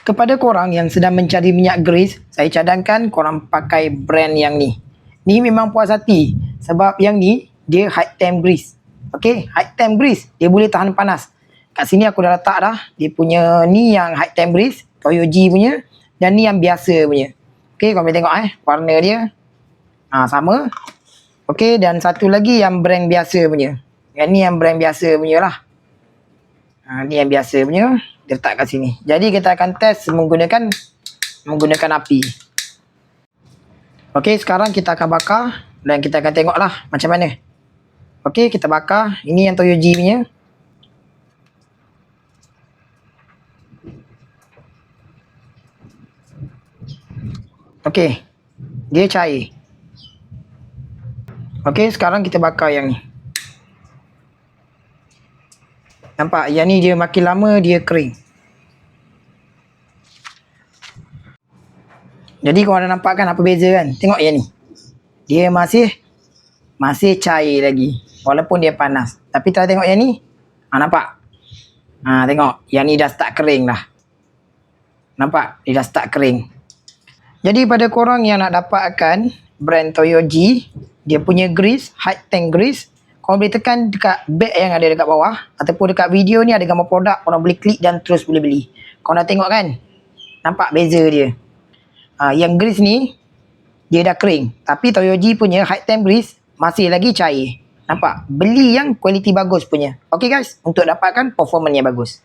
Kepada korang yang sedang mencari minyak grease, saya cadangkan korang pakai brand yang ni. Ni memang puas hati sebab yang ni dia high temp grease. Okey, high temp grease, dia boleh tahan panas. Kat sini aku dah letak dah, dia punya ni yang high temp grease, Toyoji punya, dan ni yang biasa punya. Okey, korang boleh tengok warna dia. Sama. Okey, dan satu lagi yang brand biasa punya. Yang ni yang brand biasa punya lah. Ni yang biasa punya, dia letak kat sini. Jadi kita akan test menggunakan api. Okey, sekarang kita akan bakar dan kita akan tengoklah macam mana. Okey, kita bakar. Ini yang Toyoji punya. Okey, dia cair. Okey, sekarang kita bakar yang ni. Nampak? Yang ni dia makin lama dia kering. Jadi korang dah nampak kan apa beza kan? Tengok yang ni. Dia masih cair lagi. Walaupun dia panas. Tapi kalau tengok yang ni. Nampak? Tengok. Yang ni dah start kering dah. Nampak? Dia dah start kering. Jadi pada korang yang nak dapatkan brand Toyoji, dia punya grease, high tank grease, korang boleh tekan dekat bag yang ada dekat bawah. Ataupun dekat video ni ada gambar produk. Korang boleh klik dan terus boleh beli. Korang dah tengok kan? Nampak beza dia? Yang grease ni dia dah kering, tapi Toyoji punya high temp grease masih lagi cair. Nampak? Beli yang kualiti bagus punya. Okey guys, untuk dapatkan performance yang bagus.